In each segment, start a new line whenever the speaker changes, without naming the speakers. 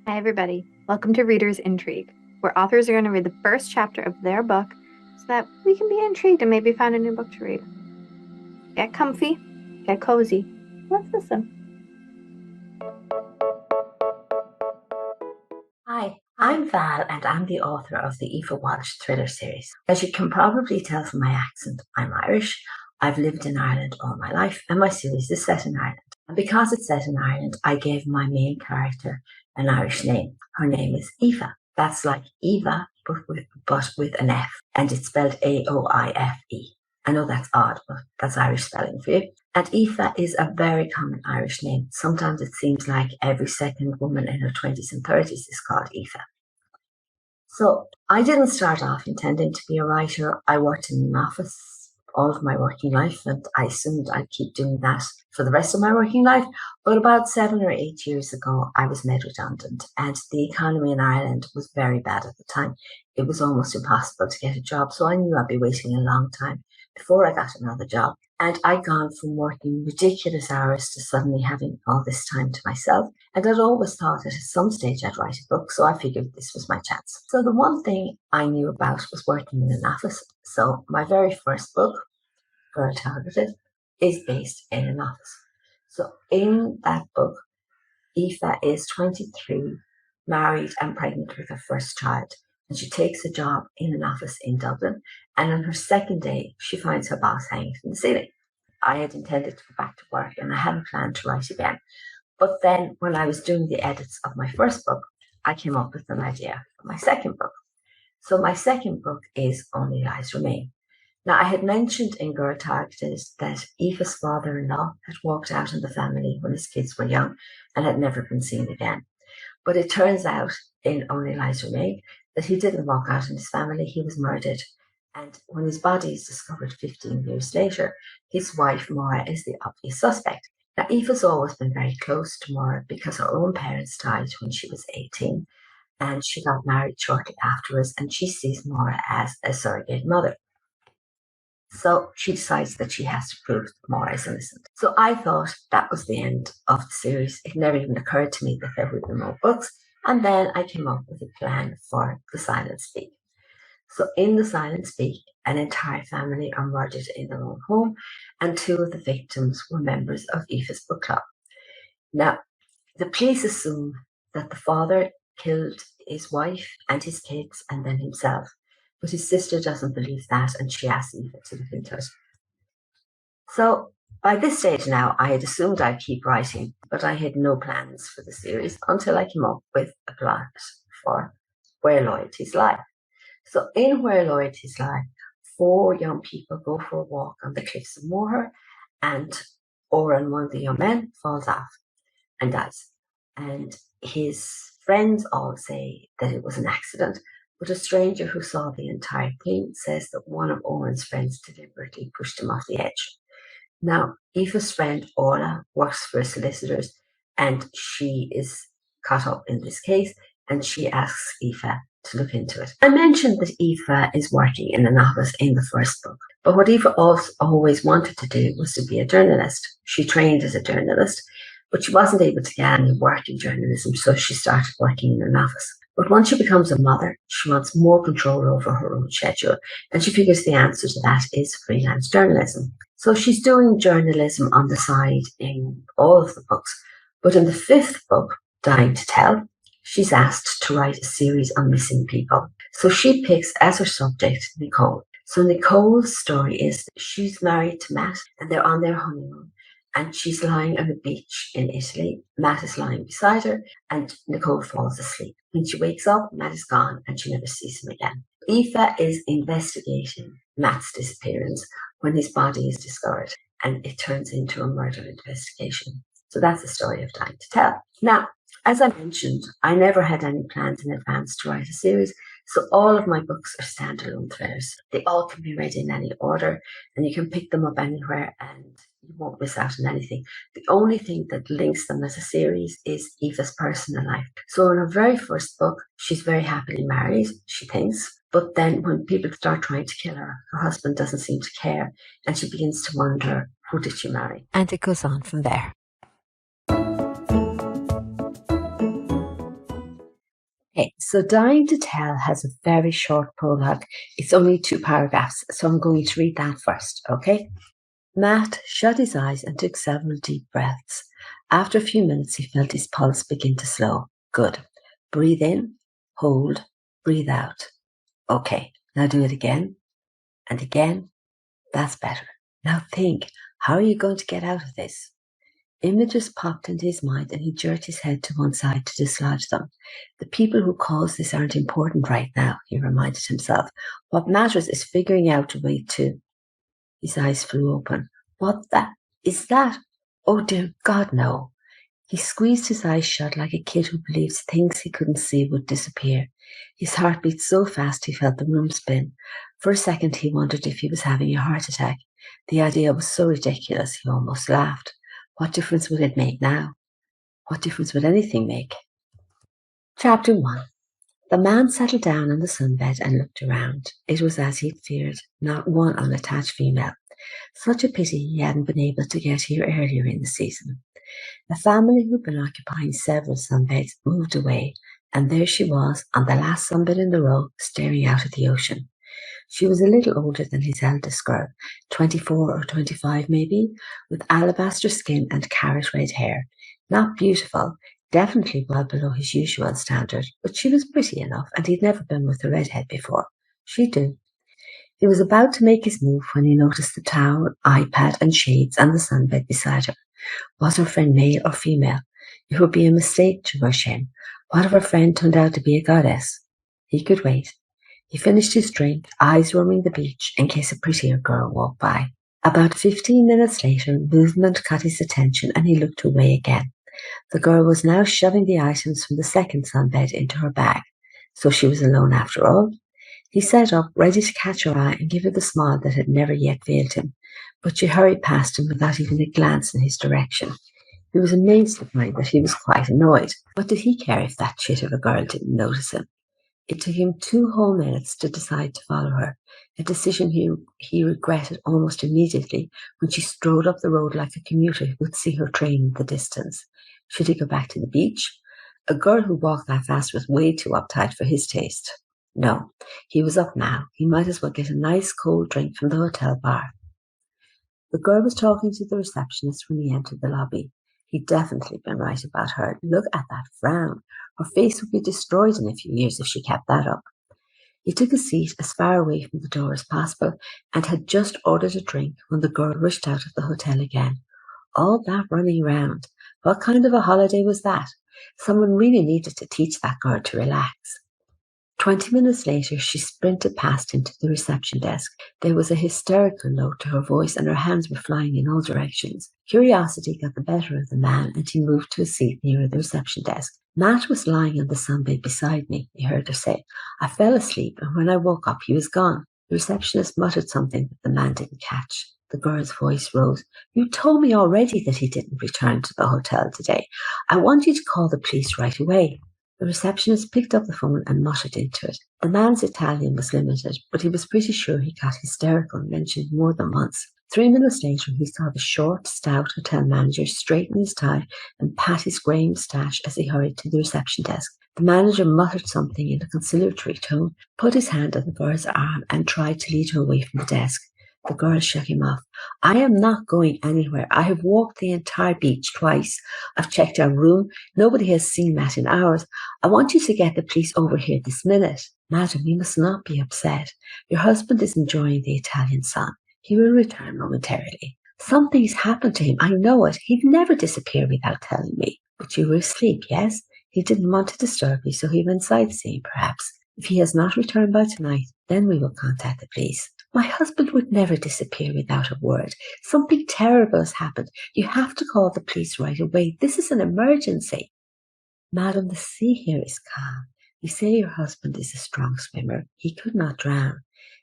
Hi, everybody. Welcome to Reader's Intrigue, where authors are going to read the first chapter of their book so that we can be intrigued and maybe find a new book to read. Get comfy, get cozy. Let's listen.
Hi, I'm Val and I'm the author of the Aoife Walsh thriller series. As you can probably tell from my accent, I'm Irish. I've lived in Ireland all my life and my series is set in Ireland. And because it's set in Ireland, I gave my main character an Irish name. Her name is Aoife. That's like Eva, but with an F, and it's spelled Aoife. I know that's odd, but that's Irish spelling for you. And Aoife is a very common Irish name. Sometimes it seems like every second woman in her 20s and 30s is called Aoife. So I didn't start off intending to be a writer. I worked in an office all of my working life, and I assumed I'd keep doing that for the rest of my working life. But about 7 or 8 years ago, I was made redundant, and the economy in Ireland was very bad at the time. It was almost impossible to get a job, so I knew I'd be waiting a long time before I got another job. And I'd gone from working ridiculous hours to suddenly having all this time to myself. And I'd always thought that at some stage I'd write a book, so I figured this was my chance. So the one thing I knew about was working in an office. So my very first book, Girl Targeted, is based in an office. So in that book, Aoife is 23, married and pregnant with her first child. And she takes a job in an office in Dublin. And on her second day, she finds her boss hanging from the ceiling. I had intended to go back to work and I hadn't planned to write again. But then when I was doing the edits of my first book, I came up with an idea for my second book. So my second book is Only Lies Remain. Now, I had mentioned in Girl Targeted that Aoife's father-in-law had walked out on the family when his kids were young and had never been seen again. But it turns out in Only Lies Remain that he didn't walk out on his family, he was murdered. And when his body is discovered 15 years later, his wife, Maura, is the obvious suspect. Now, Aoife's always been very close to Maura because her own parents died when she was 18, and she got married shortly afterwards, and she sees Maura as a surrogate mother. So she decides that she has to prove that Maura is innocent. So I thought that was the end of the series. It never even occurred to me that there would be more books. And then I came up with a plan for The Silent Speak. So in The Silent Speak, an entire family are murdered in their own home, and 2 of the victims were members of Aoife's book club. Now, the police assume that the father killed his wife and his kids and then himself. But his sister doesn't believe that, and she asks Aoife to look into it. So by this stage now, I had assumed I'd keep writing, but I had no plans for the series until I came up with a plot for Where Loyalties Lie. So in Where Loyalties Lie, 4 young people go for a walk on the cliffs of Moher, and Oran, one of the young men, falls off and dies. And his friends all say that it was an accident, but a stranger who saw the entire thing says that one of Owen's friends deliberately pushed him off the edge. Now, Aoife's friend Orla works for solicitors, and she is caught up in this case, and she asks Aoife to look into it. I mentioned that Aoife is working in an office in the first book, but what Aoife always wanted to do was to be a journalist. She trained as a journalist, but she wasn't able to get any work in journalism, so she started working in an office. But once she becomes a mother, she wants more control over her own schedule, and she figures the answer to that is freelance journalism. So she's doing journalism on the side in all of the books, but in the 5th book, Dying to Tell, she's asked to write a series on missing people. So she picks as her subject Nicole. So Nicole's story is that she's married to Matt, and they're on their honeymoon. And she's lying on a beach in Italy. Matt is lying beside her, and Nicole falls asleep. When she wakes up, Matt is gone, and she never sees him again. Aoife is investigating Matt's disappearance when his body is discovered, and it turns into a murder investigation. So that's the story of Dying to Tell. Now, as I mentioned, I never had any plans in advance to write a series, so all of my books are standalone thrillers. They all can be read in any order, and you can pick them up anywhere, and you won't miss out on anything. The only thing that links them as a series is Aoife's personal life. So in her very first book, she's very happily married, she thinks, but then when people start trying to kill her, her husband doesn't seem to care, and she begins to wonder, who did she marry?
And it goes on from there.
Okay, so Dying to Tell has a very short prologue. It's only 2 paragraphs, so I'm going to read that first, okay? Matt shut his eyes and took several deep breaths. After a few minutes, he felt his pulse begin to slow. Good. Breathe in, hold, breathe out. Okay, now do it again and again. That's better. Now think, how are you going to get out of this? Images popped into his mind and he jerked his head to one side to dislodge them. The people who caused this aren't important right now, he reminded himself. What matters is figuring out a way to... His eyes flew open. What is that? Oh dear God, no. He squeezed his eyes shut like a kid who believes things he couldn't see would disappear. His heart beat so fast he felt the room spin. For a second he wondered if he was having a heart attack. The idea was so ridiculous he almost laughed. What difference would it make now? What difference would anything make? Chapter 1. The man settled down on the sunbed and looked around. It was as he'd feared, not one unattached female. Such a pity he hadn't been able to get here earlier in the season. The family who'd been occupying several sunbeds moved away, and there she was, on the last sunbed in the row, staring out at the ocean. She was a little older than his eldest girl, 24 or 25 maybe, with alabaster skin and carrot red hair. Not beautiful, definitely well below his usual standard, but she was pretty enough, and he'd never been with a redhead before. She'd do. He was about to make his move when he noticed the towel, iPad and shades on the sunbed beside her. Was her friend male or female? It would be a mistake to rush in. What if her friend turned out to be a goddess? He could wait. He finished his drink, eyes roaming the beach in case a prettier girl walked by. About 15 minutes later, movement caught his attention and he looked away again. The girl was now shoving the items from the second sunbed into her bag. So she was alone after all? He sat up, ready to catch her eye and give her the smile that had never yet failed him. But she hurried past him without even a glance in his direction. He was amazed to find that he was quite annoyed. What did he care if that chit of a girl didn't notice him? It took him 2 whole minutes to decide to follow her, a decision he regretted almost immediately when she strode up the road like a commuter who could see her train in the distance. Should he go back to the beach? A girl who walked that fast was way too uptight for his taste. No, he was up now. He might as well get a nice cold drink from the hotel bar. The girl was talking to the receptionist when he entered the lobby. He'd definitely been right about her. Look at that frown. Her face would be destroyed in a few years if she kept that up. He took a seat as far away from the door as possible and had just ordered a drink when the girl rushed out of the hotel again. All that running around. What kind of a holiday was that? Someone really needed to teach that girl to relax. 20 minutes later, she sprinted past him to the reception desk. There was a hysterical note to her voice and her hands were flying in all directions. Curiosity got the better of the man and he moved to a seat nearer the reception desk. Matt was lying on the sunbed beside me, he heard her say. I fell asleep and when I woke up he was gone. The receptionist muttered something that the man didn't catch. The girl's voice rose. You told me already that he didn't return to the hotel today. I want you to call the police right away. The receptionist picked up the phone and muttered into it. The man's Italian was limited, but he was pretty sure he got hysterical mentioned more than once. 3 minutes later, he saw the short, stout hotel manager straighten his tie and pat his grey moustache as he hurried to the reception desk. The manager muttered something in a conciliatory tone, put his hand on the girl's arm and tried to lead her away from the desk. The girl shook him off. I am not going anywhere. I have walked the entire beach twice. I've checked our room. Nobody has seen Matt in hours. I want you to get the police over here this minute. Madam, you must not be upset. Your husband is enjoying the Italian sun. He will return momentarily. Something's happened to him. I know it. He'd never disappear without telling me. But you were asleep, yes? He didn't want to disturb you, so he went sightseeing, perhaps. If he has not returned by tonight, then we will contact the police. My husband would never disappear without a word. Something terrible has happened. You have to call the police right away. This is an emergency. Madam, the sea here is calm. You say your husband is a strong swimmer. He could not drown.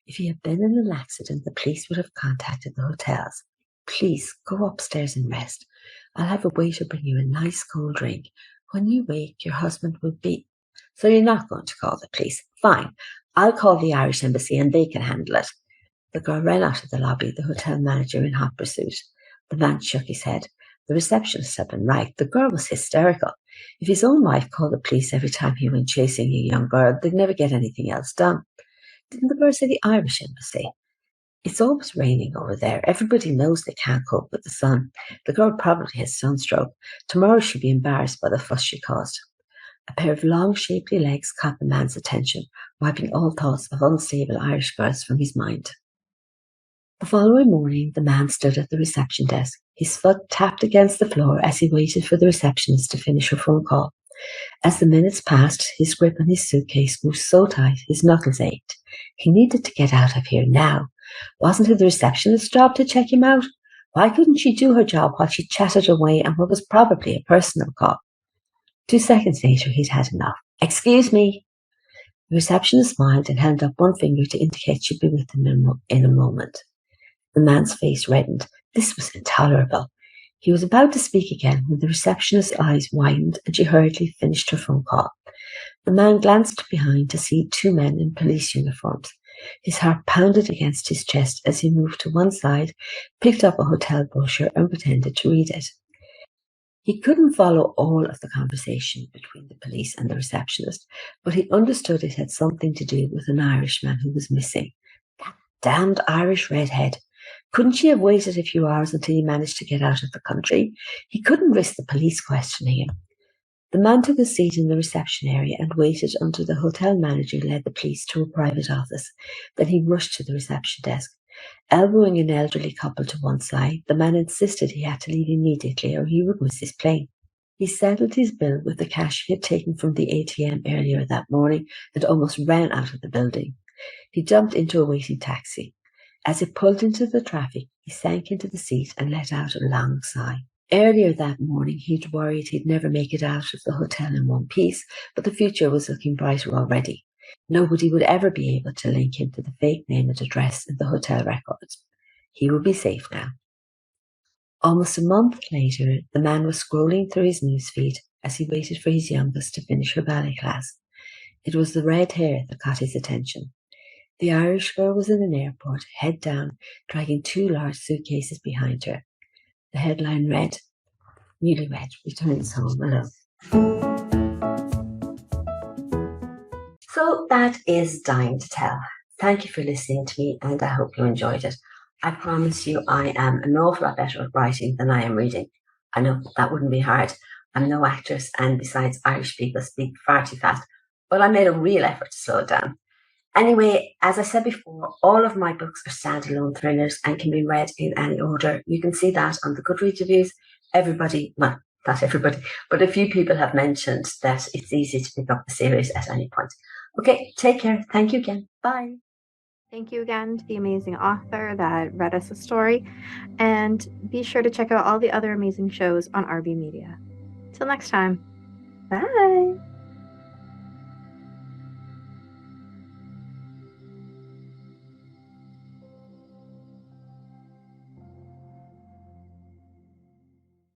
If he had been in an accident, the police would have contacted the hotels. Please, go upstairs and rest. I'll have a waiter bring you a nice cold drink. When you wake, your husband will be... So you're not going to call the police? Fine. I'll call the Irish embassy and they can handle it. The girl ran out of the lobby, the hotel manager in hot pursuit. The man shook his head. The receptionist had been right. The girl was hysterical. If his own wife called the police every time he went chasing a young girl, they'd never get anything else done. Didn't the girl say the Irish embassy? It's always raining over there. Everybody knows they can't cope with the sun. The girl probably has sunstroke. Tomorrow she'll be embarrassed by the fuss she caused. A pair of long, shapely legs caught the man's attention, wiping all thoughts of unstable Irish girls from his mind. The following morning, the man stood at the reception desk. His foot tapped against the floor as he waited for the receptionist to finish her phone call. As the minutes passed, his grip on his suitcase grew so tight his knuckles ached. He needed to get out of here now. Wasn't it the receptionist's job to check him out? Why couldn't she do her job while she chatted away on what was probably a personal call? 2 seconds later, he'd had enough. "Excuse me." The receptionist smiled and held up one finger to indicate she'd be with him in a moment. The man's face reddened. This was intolerable. He was about to speak again when the receptionist's eyes widened and she hurriedly finished her phone call. The man glanced behind to see 2 men in police uniforms. His heart pounded against his chest as he moved to one side, picked up a hotel brochure and pretended to read it. He couldn't follow all of the conversation between the police and the receptionist, but he understood it had something to do with an Irishman who was missing. That damned Irish redhead. Couldn't she have waited a few hours until he managed to get out of the country? He couldn't risk the police questioning him. The man took a seat in the reception area and waited until the hotel manager led the police to a private office. Then he rushed to the reception desk. Elbowing an elderly couple to one side, the man insisted he had to leave immediately or he would miss his plane. He settled his bill with the cash he had taken from the ATM earlier that morning and almost ran out of the building. He jumped into a waiting taxi. As it pulled into the traffic, he sank into the seat and let out a long sigh. Earlier that morning, he'd worried he'd never make it out of the hotel in one piece, but the future was looking brighter already. Nobody would ever be able to link him to the fake name and address in the hotel records. He would be safe now. Almost a month later, the man was scrolling through his newsfeed as he waited for his youngest to finish her ballet class. It was the red hair that caught his attention. The Irish girl was in an airport, head down, dragging 2 large suitcases behind her. The headline read, "Newlywed returns home alone." So that is Dying to Tell. Thank you for listening to me and I hope you enjoyed it. I promise you I am an awful lot better at writing than I am reading. I know that wouldn't be hard. I'm no actress and besides Irish people speak far too fast, but I made a real effort to slow it down. Anyway, as I said before, all of my books are standalone thrillers and can be read in any order. You can see that on the Goodreads reviews. Well, not everybody, but a few people have mentioned that it's easy to pick up the series at any point. Okay, take care. Thank you again. Bye.
Thank you again to the amazing author that read us a story. And be sure to check out all the other amazing shows on RB Media. Till next time. Bye.